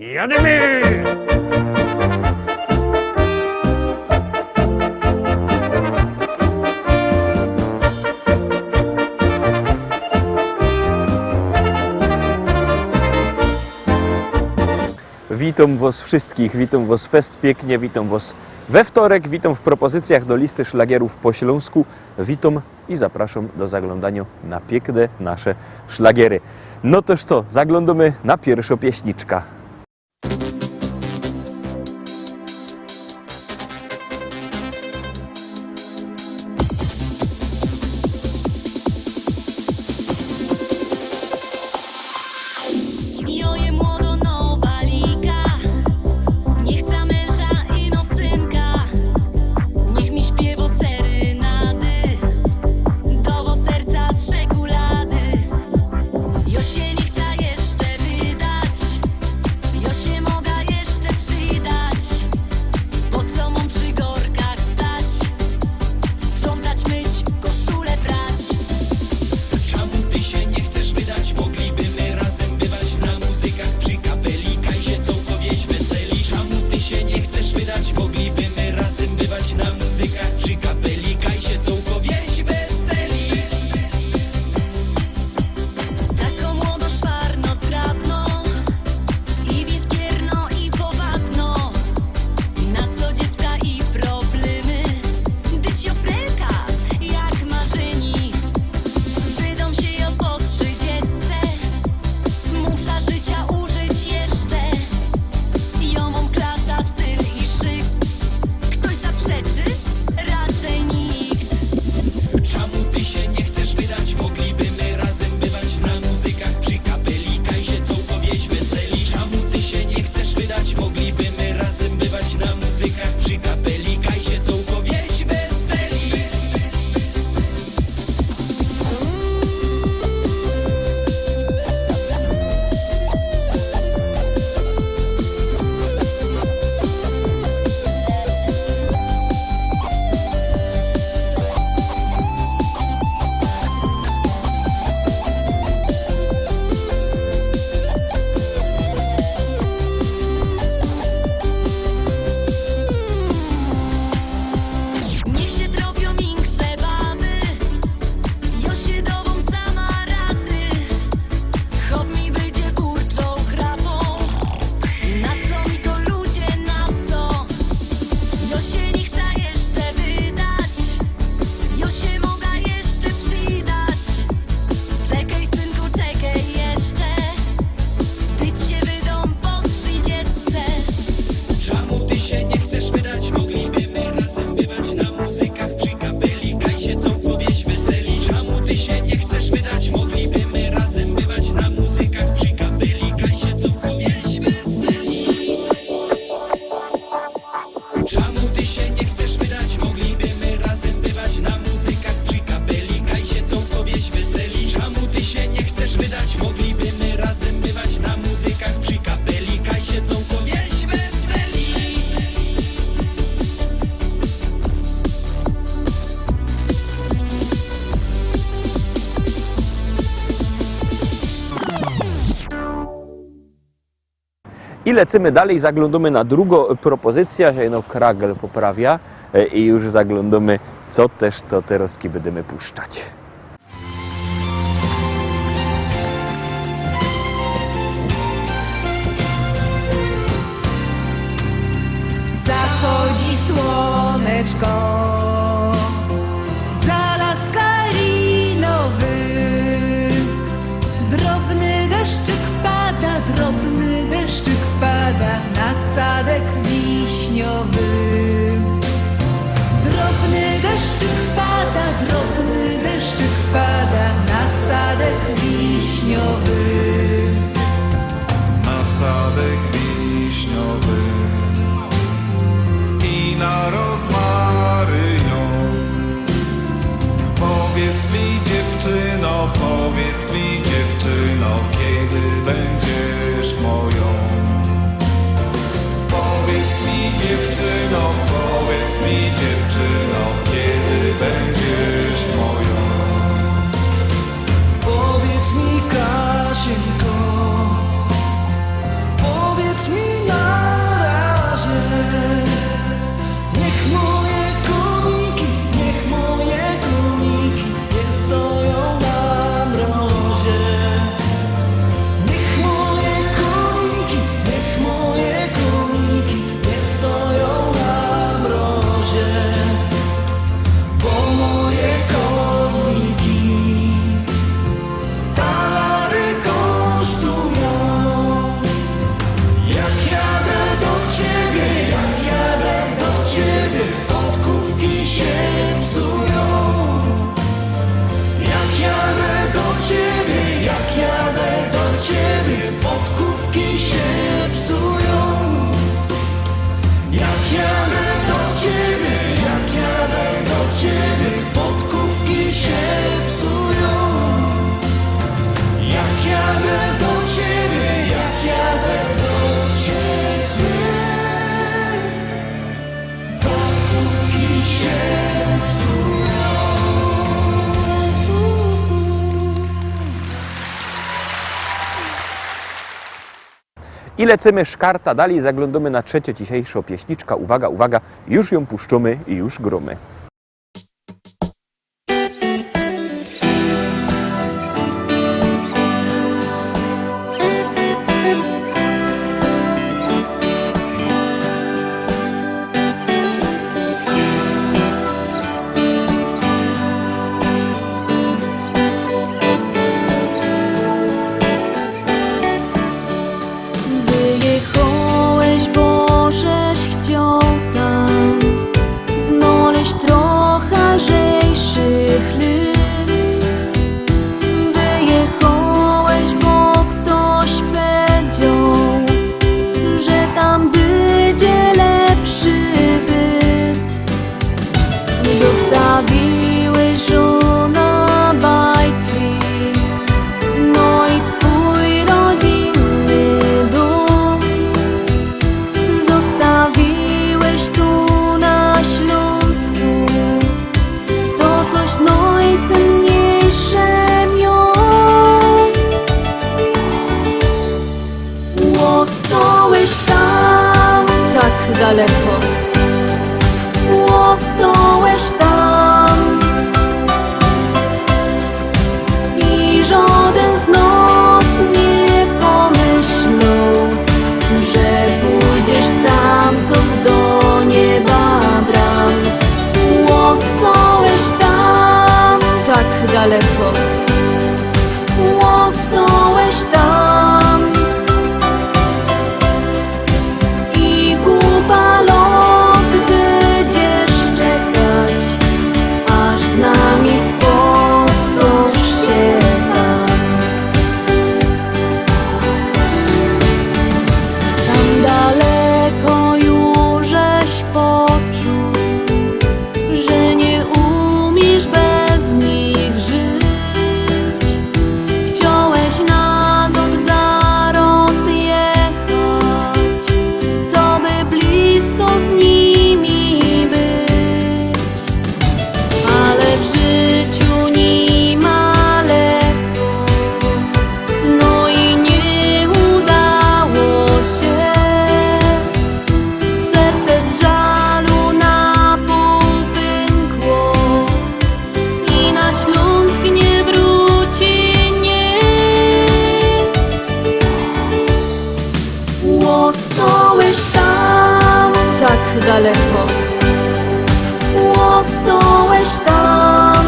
Jademy! Witam Was wszystkich, witam Was fest pięknie, witam Was we wtorek, witam w propozycjach do listy szlagierów po śląsku, witam i zapraszam do zaglądania na piękne nasze szlagiery. No toż co, zaglądamy na pierwszą pieśniczka. Joje młodo nowa liga, nie chcę męża i no synka. Niech mi śpiewo serynady, dowo serca z czekolady. Jo się nie chcę jeszcze wydać, jo się mogę jeszcze przydać. Po co mam przy gorkach stać, sprzątać, myć, koszulę prać. Czemu ty się nie chcesz wydać? Mogliby my razem bywać na muzykach przy kapelika i się całko wieś weseli. Czemu ty się nie chcesz wydać? Mogliby my razem bywać na muzykach przy kapelika i się całko wieś weseli. Taką młodo szwarno zgrabno i wiskierno i powabno. Na co dziecka i problemy, dycio frelka jak marzeni. Wydom się ją po 30, muszę życia użyć jeszcze. Ją mam klasa, styl i szyk. Ktoś zaprzeczy? Raczej nikt. Czemu ty się nie chcesz wydać? Mogliby my razem bywać na muzykach przy kapelika i się całko wieś weseli. Czemu ty się nie chcesz wydać? Mogliby my razem bywać na muzykach przy kapelika i się całko wieś weseli. Niech się tropią większe baby, jo się dobą sama rady. Chop mi będzie burczą chrapą, na co mi to ludzie, na co? Jo się nie chcę jeszcze wydać, jo się mogę jeszcze przydać. Czekaj synku, czekaj jeszcze, być się wydom po 30. Czemu ty się nie chcesz wydać? Mogliby my razem bywać na muzykach przy kapelika i się całko wieś weseli. Czemu ty się nie chcesz wydać? Mogliby my razem bywać na muzykach przy kapelika i się całko wieś weseli. Czemu ty się nie chcesz wydać? Mogliby my razem bywać na muzykach przy kapelika i się całko wieś weseli. Czemu ty się nie chcesz wydać? Mogliby my razem bywać na muzykach przy kapelika i się całko wieś weseli. I lecimy dalej, zaglądamy na drugą propozycję, że no kragel poprawia i już zaglądamy, co też to teraz będziemy puszczać. Zachodzi słoneczko, za las kalinowy. Drobny deszczyk pada na sadek wiśniowy. Drobny deszczyk pada na sadek wiśniowy. Na sadek wiśniowy i na rozmaryją. Powiedz mi dziewczyno, kiedy będziesz moją? Powiedz mi dziewczyno, kiedy będziesz moją? Powiedz mi Kasieńko, powiedz mi I lecimy szkarta dalej, zaglądamy na trzecie dzisiejszą pieśniczka. Uwaga, uwaga, już ją puszczamy i już gromy. Wyjechałeś, bo żeś chciał tam znaleźć trochę lżejszych lit. Wyjechałeś, bo ktoś powiedział, że tam będzie lepszy byt. Zostawiłeś żona bajtli, no i swój rodzinny dom. Zostawiłeś tu na Śląsku to coś najcenniejsze miał. Ostałeś tam tak daleko, ostałeś tam i żaden z nas nie pomyślał, że pójdziesz stamtąd do nieba bram. Ostałeś tam tak daleko, ostałeś tam i kupa lat będziesz czekać, aż z nami spotkasz się tam. Tam daleko już żeś poczuł, że nie umiesz bez nich żyć. Chciałeś na ząb zaraz jechać, co by blisko z nimi być. Ale w życiu nie ma lekko, no i nie udało się. Serce z żalu na pół pękło i na Śląsk nie wróci, nie. Ostałeś tam tak daleko, ostałeś tam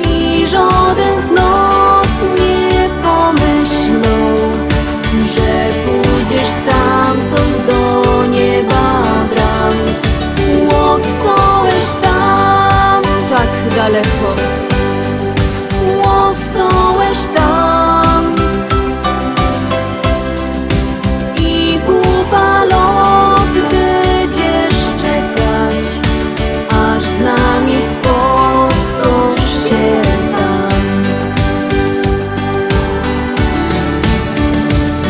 i żaden z nas nie pomyślał, że pójdziesz stamtąd do nieba bram. Ostałeś tam tak daleko, ostałeś tam i kupa lat będziesz czekać, aż z nami spotkasz się tam.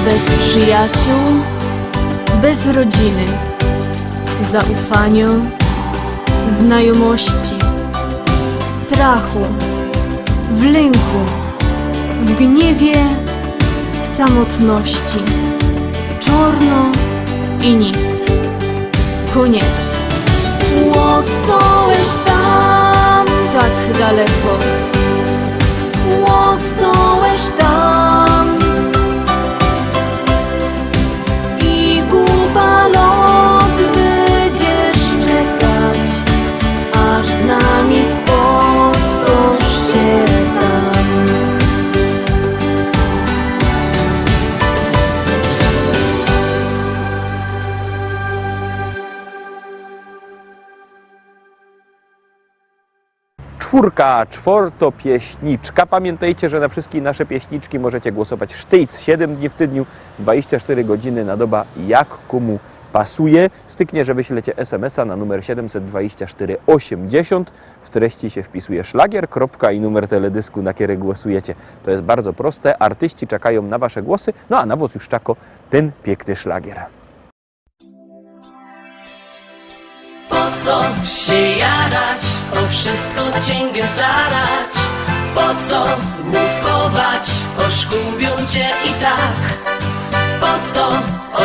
Bez przyjaciół, bez rodziny, zaufania, znajomości, w strachu, w lęku, w gniewie, w samotności. Czarno i nic. Koniec. Ostałeś tam tak daleko, ostałeś tam i kupa lat będziesz czekać, aż z nami spotkasz się tam. Czwórka, czwortopieśniczka. Pamiętajcie, że na wszystkie nasze pieśniczki możecie głosować sztyjc 7 dni w tygodniu, 24 godziny na doba, jak komu pasuje. Styknie, że wyślecie SMS-a na numer 724 80. W treści się wpisuje szlagier, kropka i numer teledysku, na który głosujecie. To jest bardzo proste. Artyści czekają na wasze głosy, no a na was już czako ten piękny szlagier. Po co się jarać, o wszystko księgę zdarać? Po co główkować, oszkubią cię i tak. Po co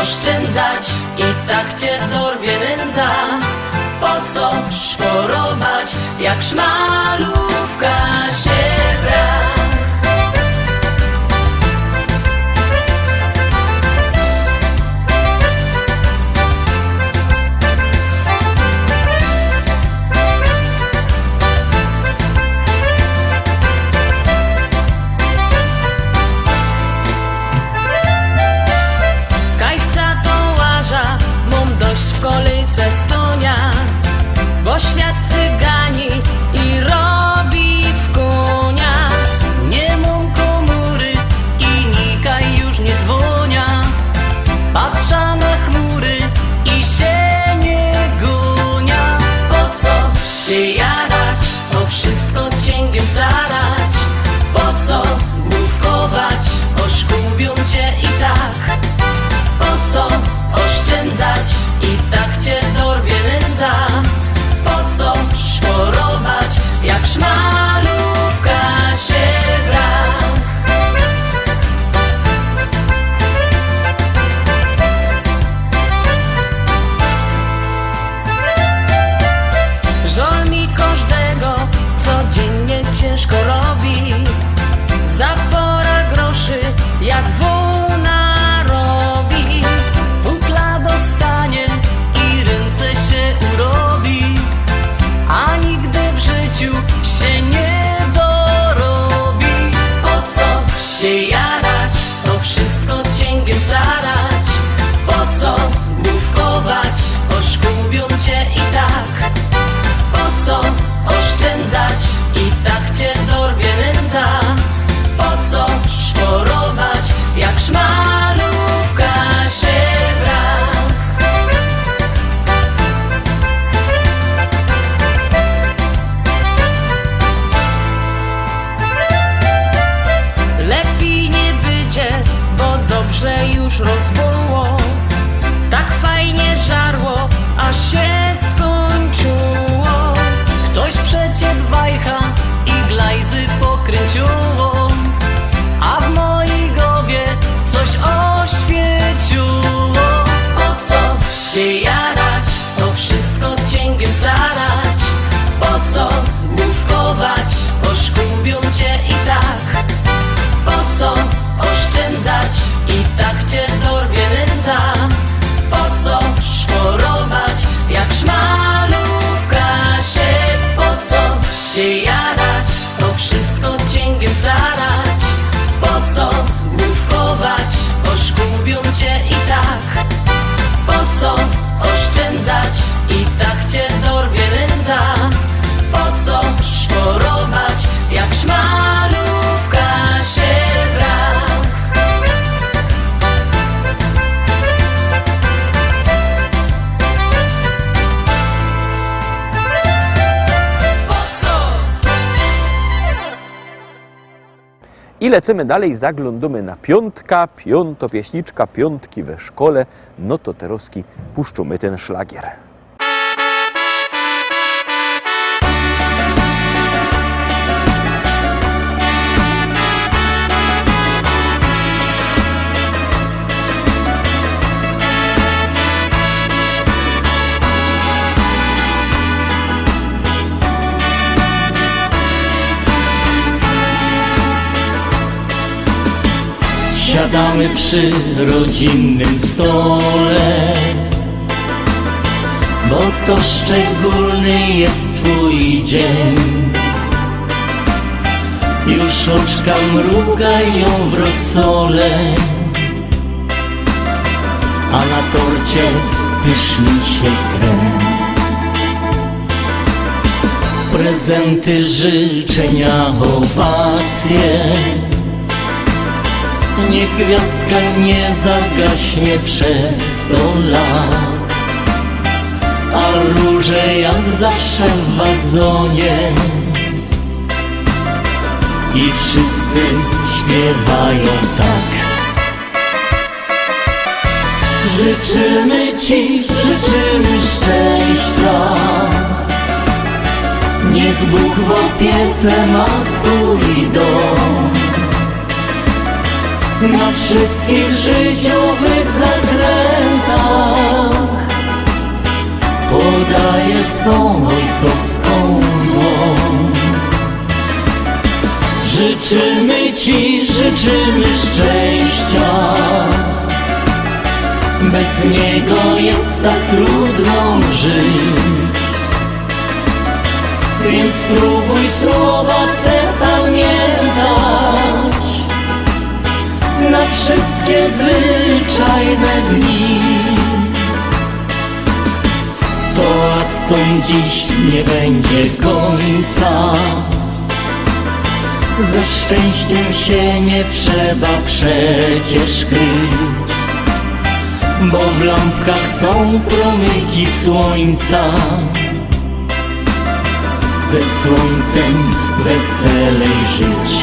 oszczędzać, i tak cię dorwie nędza. Po co szporować, jak szmalówka się gra. Kajfca to łaża, mam dość w kolejce stonia, bo świat cygani i robi w konia. Nie mam komury i nikaj już nie dzwonia. Patrza na chmury i się nie gonia. Po co się jarać, to wszystko cięgiem starać. Po co główkować, oszkubią cię i tak. Po co oszczędzać, i tak cię dorwie nędza. Po co szporować, jak szmalówka się gra. Żal mi każdego, codziennie ciężko robi. Zapora groszy, jak wona robi. Bukla dostanie i ręce się urobi, a nigdy w życiu się nie dorobi. Po co się jarać, to wszystko cięgiem starać. Po co główkować, oszkubią cię i tak. Po co oszczędzać, i tak cię dorwie nędza. Po co szporować, jak szmalówka się gra. Lepiej nie będzie, bo dobrze już rozboło. Tak fajnie żarło, aż się skończyło. Ktoś przecie wajcha i glajzy pokręciło, a w mojej głowie coś oświeciło. Po co się jarać, to wszystko cięgiem starać. Po co główkować, oszkubią cię i tak. Po co oszczędzać, i tak cię dorwie nędza. Po co szporować, jak szmalówka się. Po co się jarać, to wszystko cięgiem starać. Po co główkować, oszkubią cię i tak. Po co oszczędzać, i tak cię dorwie nędza. Po co szporować, jak szmalówka się gra. I lecimy dalej, zaglądamy na piątka, piątopieśniczka, piątki we szkole. No to teroski puszczamy ten szlagier. Siadamy przy rodzinnym stole, bo to szczególny jest twój dzień. Już oczka mrugają w rosole, a na torcie pyszni się krem. Prezenty, życzenia, owacje. Niech gwiazdka nie zagaśnie przez 100 lat, a róże jak zawsze w wazonie. I wszyscy śpiewają tak. Życzymy ci, życzymy szczęścia, Niech Bóg w opiece ma twój dom. Na wszystkich życiowych zakrętach podaję swą ojcowską dłoń. Życzymy Ci, życzymy szczęścia. Bez niego jest tak trudno żyć. Więc spróbuj słowa te pamiętać na wszystkie zwyczajne dni. Toastom dziś nie będzie końca. Ze szczęściem się nie trzeba przecież kryć, bo w lampkach są promyki słońca. Ze słońcem weselej żyć.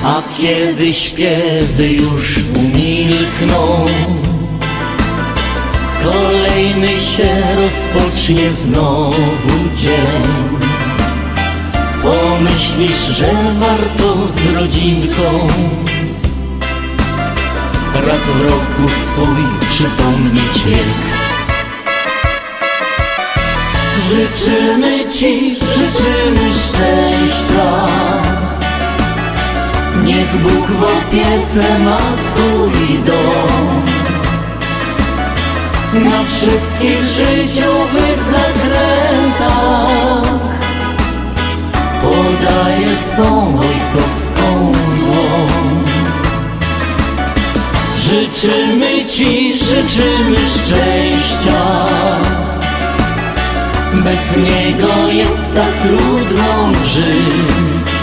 A kiedy śpiewy już umilkną, kolejny się rozpocznie znowu dzień. Pomyślisz, że warto z rodzinką raz w roku swój przypomnieć wiek. Życzymy Ci, życzymy szczęścia. Niech Bóg w opiece ma twój dom. Na wszystkich życiowych zakrętach podaję swą ojcowską dłoń. Życzymy Ci, życzymy szczęścia. Bez niego jest tak trudno żyć.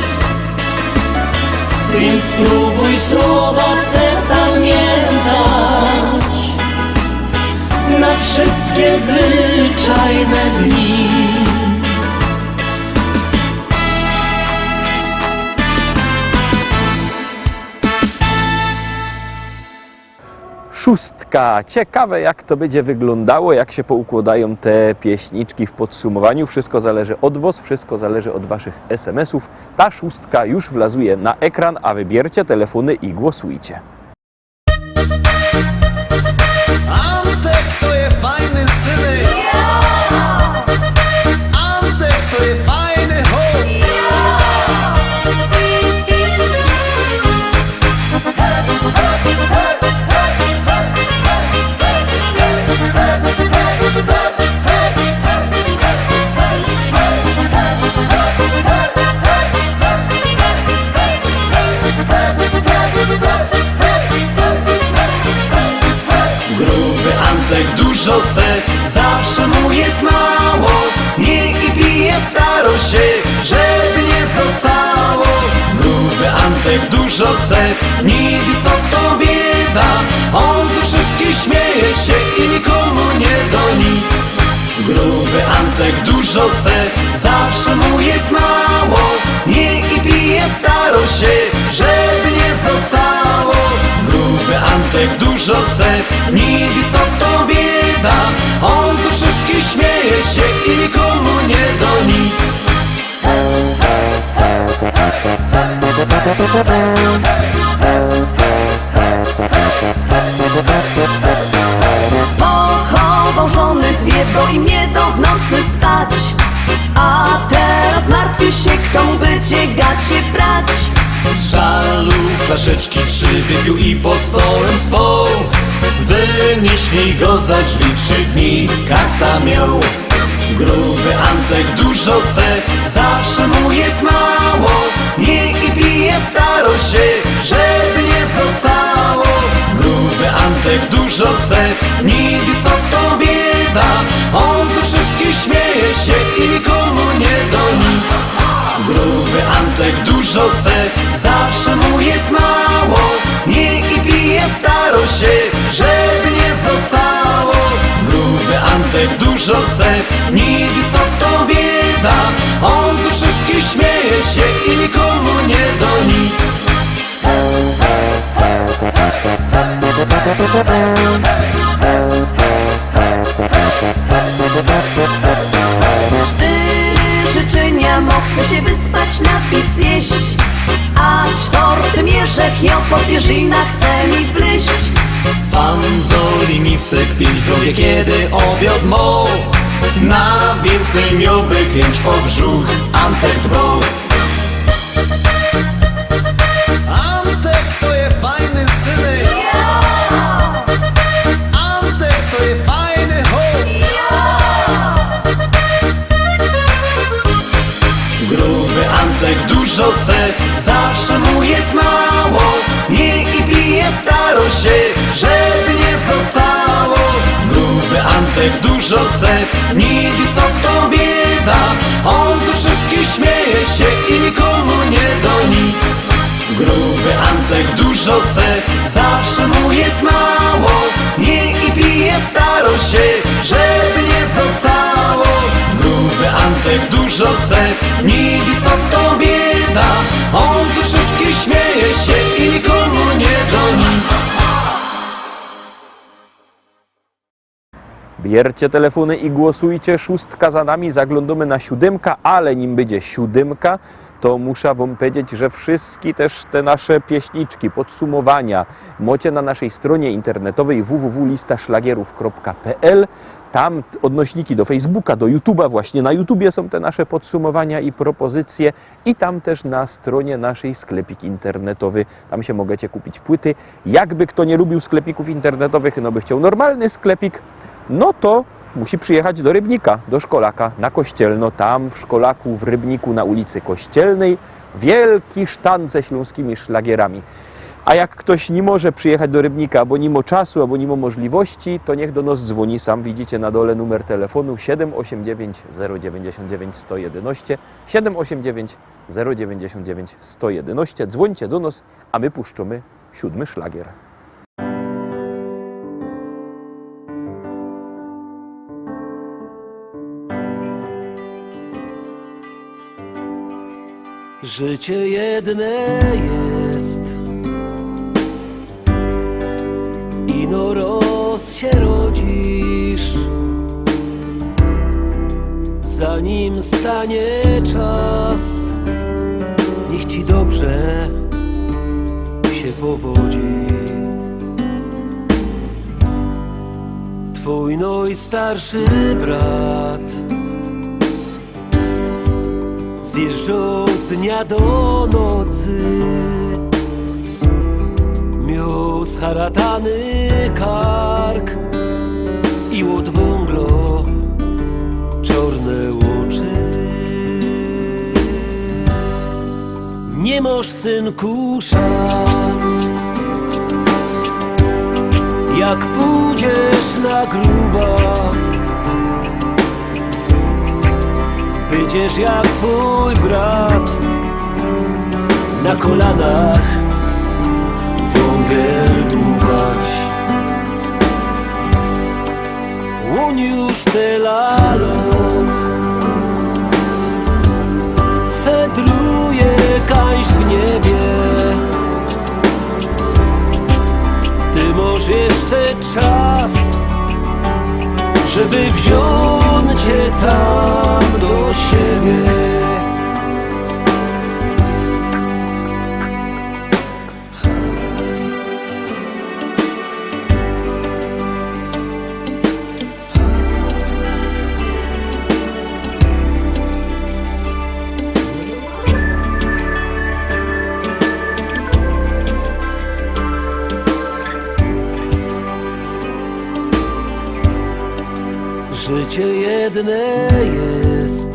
Więc spróbuj słowa te pamiętać na wszystkie zwyczajne dni. Szóstka. Ciekawe, jak to będzie wyglądało, jak się poukładają te pieśniczki w podsumowaniu. Wszystko zależy od Was, wszystko zależy od Waszych SMS-ów. Ta szóstka już wlazuje na ekran, a wybiercie telefony i głosujcie. Antek to jest fajny synek. Antek to jest fajny chłop. Gruby Antek dużo chce, zawsze mu jest mało. Nie i pije staro się, żeby nie zostało. Gruby Antek dużo chce, nie wie co to bieda. On ze wszystkich śmieje się i nikomu nie do nic. Gruby Antek dużo chce, zawsze mu jest mało. Nie i pije staro się, żeby nie zostało. Gruby Antek dużo chce, nie wie co to bieda. On ze wszystkich śmieje się i nikomu nie do nic. Pochował żony dwie, bo im nie do w nocy spać. A teraz martwi się, kto mu będzie gacie brać. Z żalu flaszeczki 3 wypił i pod stołem spał. Wynieśli go za drzwi, 3 dni kasa miał. Gruby Antek dużo chce, zawsze mu jest mało. Nie i pije staro się, żeby nie zostało. Gruby Antek dużo chce, nie wie co to bieda. On ze wszystkich śmieje się i nikomu nie do nic. Gruby Antek dużo chce, zawsze mu jest mało. Nie i pije staro się, żeby nie zostało. Gruby Antek dużo chce, nie wie co to bieda. On ze wszystkich śmieje się i nikomu nie do nic. nic jeść. A czwarty mieszek ją po pierzynach chce mi wleść. Fanzoli misek 5 wrogie, kiedy obiad mo. Na więcej miałby chęć o brzuch Antek dbał. Antek to je fajny synek. Antek to je fajny chłop. Gruby Antek dużo chce, zawsze mu jest mało. Nie i pije staro się, żeby nie zostało. Gruby Antek dużo chce, nie wie co to bieda. On ze wszystkich śmieje się i nikomu nie do nic. Gruby Antek dużo chce, zawsze mu jest mało. Nie i pije staro się, żeby nie zostało. Gruby Antek dużo chce, nie wie co to bieda. On ze wszystkich śmieje się i nikomu nie do nic. Bierzcie telefony i głosujcie. 6 za nami, zaglądamy na 7, ale nim będzie 7, to muszę wam powiedzieć, że wszystkie też te nasze pieśniczki, podsumowania macie na naszej stronie internetowej www.listaszlagierów.pl. Tam odnośniki do Facebooka, do YouTube'a, właśnie na YouTubie są te nasze podsumowania i propozycje i tam też na stronie naszej sklepik internetowy. Tam się możecie kupić płyty. Jakby kto nie lubił sklepików internetowych, no by chciał normalny sklepik, no to musi przyjechać do Rybnika, do Szkolaka, na Kościelno. Tam w Szkolaku, w Rybniku, na ulicy Kościelnej, wielki sztant ze śląskimi szlagierami. A jak ktoś nie może przyjechać do Rybnika, albo nie ma czasu, albo nie ma możliwości, to niech do nas dzwoni. Sam widzicie na dole numer telefonu 789 099 111, 789 099 111. Dzwońcie do nas, a my puszczamy 7 szlagier. Życie jedne jest, ino roz się rodzisz, zanim stanie czas. Niech ci dobrze się powodzi. Twój najstarszy brat zjeżdżał z dnia do nocy, miał scharatany kark i od wąglo czarne oczy. Nie masz, synku, szans, jak pójdziesz na gruba. Będziesz jak twój brat, na kolanach wągiel dłubać. On już tyle lat fedruje kaś w niebie. Ty masz jeszcze czas, żeby wziąć cię tam do siebie. Życie jedne jest,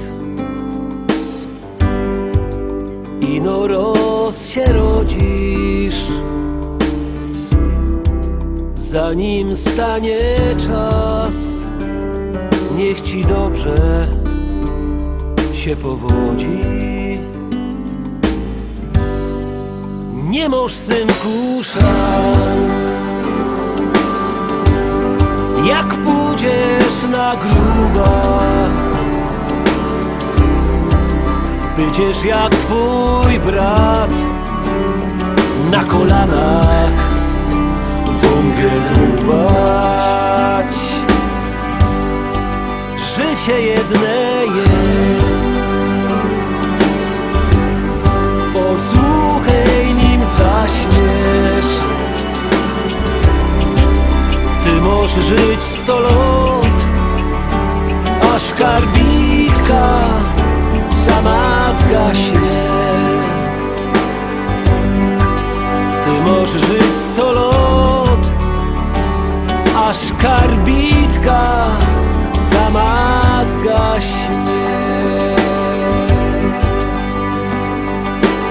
ino roz się rodzisz, zanim stanie czas. Niech ci dobrze się powodzi. Nie masz, synku, szans, jak pójdziesz na gruba. Będziesz jak twój brat, na kolanach wągiel dłubać. Życie jedne jest, możesz żyć 100 lat, aż karbitka sama zgaśnie. Ty możesz żyć 100 lat, aż karbitka sama zgaśnie.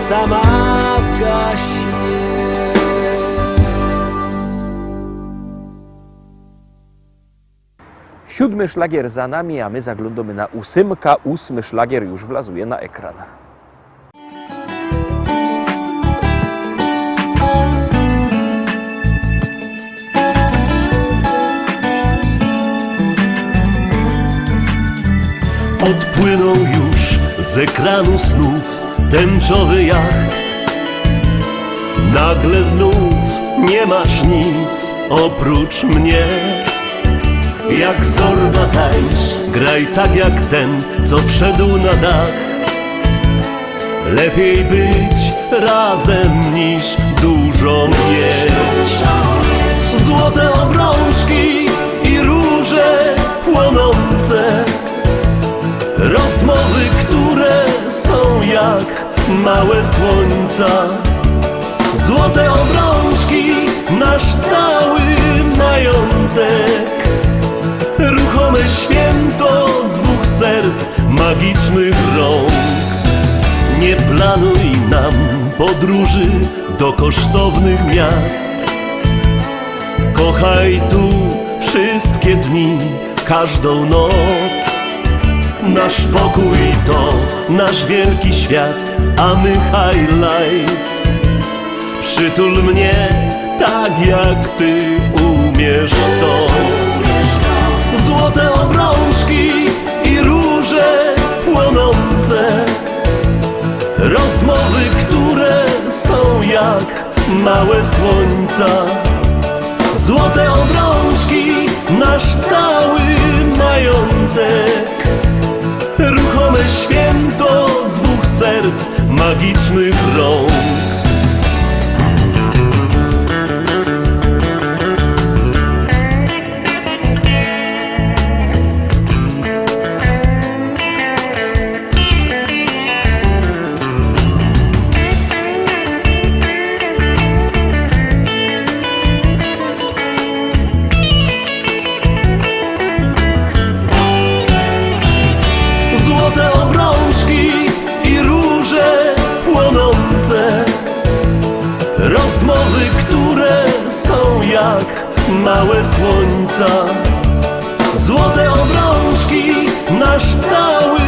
Sama zgaśnie. Siódmy szlagier za nami, a my zaglądamy na 8. 8. szlagier już wlazuje na ekran. Odpłynął już z ekranu snów tęczowy jacht. Nagle znów nie masz nic oprócz mnie. Jak Zorba tańcz, graj tak jak ten, co wszedł na dach. Lepiej być razem niż dużo mieć. Złote obrączki i róże płonące, rozmowy, które są jak małe słońca. Złote obrączki, nasz cały majątek. Ruchome święto dwóch serc, magicznych rąk. Nie planuj nam podróży do kosztownych miast. Kochaj tu wszystkie dni, każdą noc. Nasz pokój to nasz wielki świat, a my high life. Przytul mnie tak jak ty umiesz to. Złote obrączki i róże płonące, rozmowy, które są jak małe słońca. Złote obrączki, nasz cały majątek. Ruchome święto dwóch serc, magicznych rąk. Złote obrączki i róże płonące, rozmowy, które są jak małe słońca. Złote obrączki, nasz cały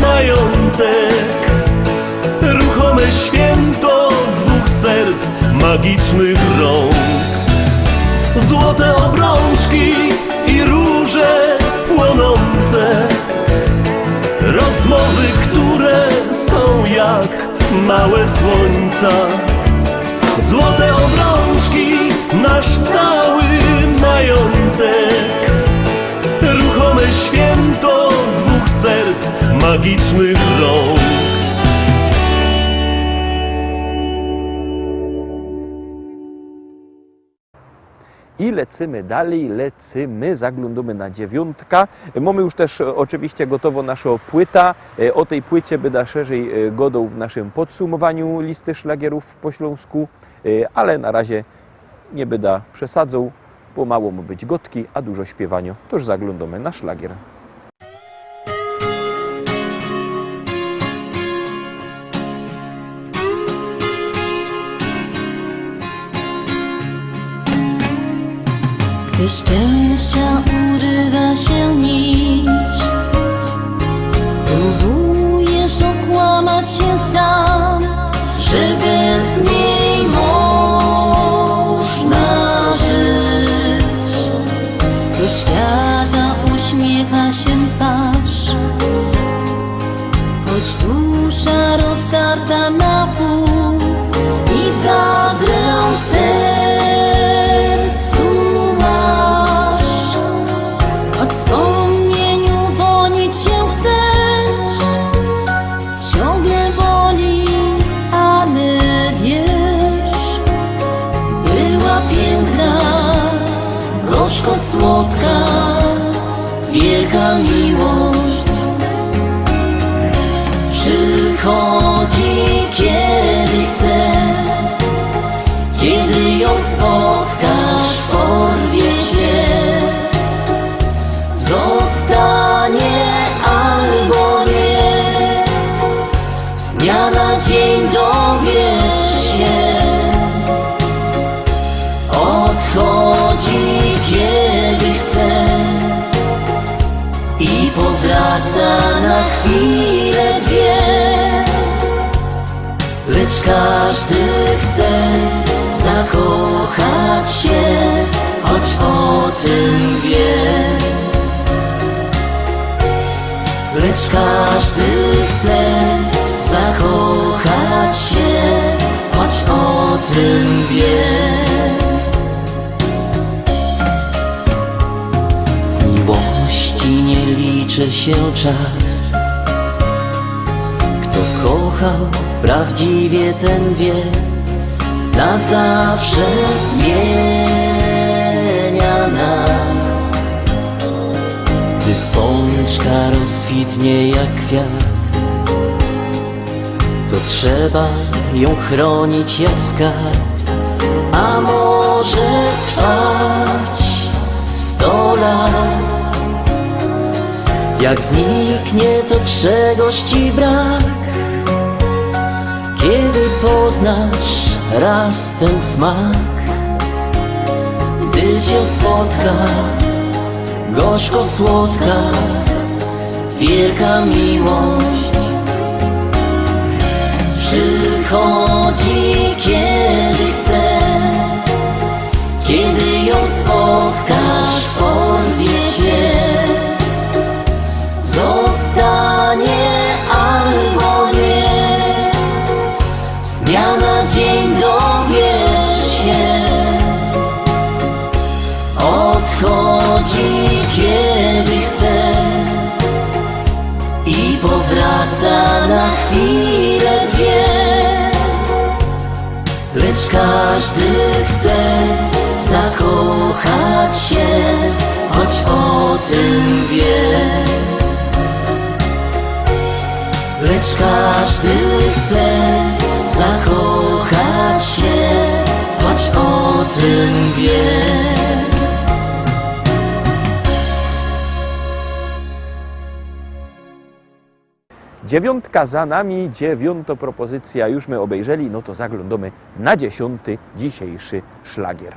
majątek. Ruchome święto dwóch serc, magicznych rąk. Złote obrączki i róże płonące, rozmowy, które są jak małe słońca. Złote obrączki, nasz cały majątek. Ruchome święto dwóch serc, magicznych rąk. I lecymy dalej, zaglądamy na 9. Mamy już też oczywiście gotowo naszą płyta. O tej płycie będę szerzej godał w naszym podsumowaniu listy szlagierów po śląsku, ale na razie nie będę przesadzał, bo mało ma być gotki, a dużo śpiewania. To już zaglądamy na szlagier. Gdy szczęścia urywa się nić, próbujesz okłamać się sam, że bez niej można żyć. Do świata uśmiecha się twarz, choć dusza rozdarta na pół i zadrę w sercu masz. Od wspomnieniu wonić się chcesz, ciągle boli, ale wiesz, była piękna, gorzko słodka. słodka, wielka miłość przychodzi kiedy chce. Kiedy ją spotkasz, porwie się, zostanie albo nie. Z dnia na dzień dowiesz się, odchodzi kiedy chce i powraca na chwilę dwie. Lecz każdy chce zakochać się, choć o tym wie. Lecz każdy chce zakochać się, choć o tym wie. W miłości nie liczy się czas. Kto kochał prawdziwie, ten wie, na zawsze zmienia nas. Gdy spączka rozkwitnie jak kwiat, to trzeba ją chronić jak skarb. A może trwać 100 lat. Jak zniknie, to czegoś ci brak. Kiedy poznasz raz ten smak, gdy cię spotka gorzko słodka, wielka miłość przychodzi kiedy chce. Kiedy ją spotkasz, porwie się, zostanie albo nie. Z dnia na dzień dowiesz się, odchodzi kiedy chce i powraca na chwilę dwie. Lecz każdy chce zakochać się, choć o tym wie. Lecz każdy chce zakochać się, choć o tym wie. Dziewiątka za nami, 9. propozycja już my obejrzeli, no to zaglądamy na 10. dzisiejszy szlagier.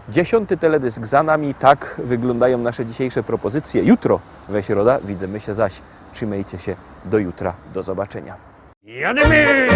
10. teledysk za nami. Tak wyglądają nasze dzisiejsze propozycje. Jutro we środę widzimy się zaś. Trzymajcie się do jutra. Do zobaczenia. Jademy!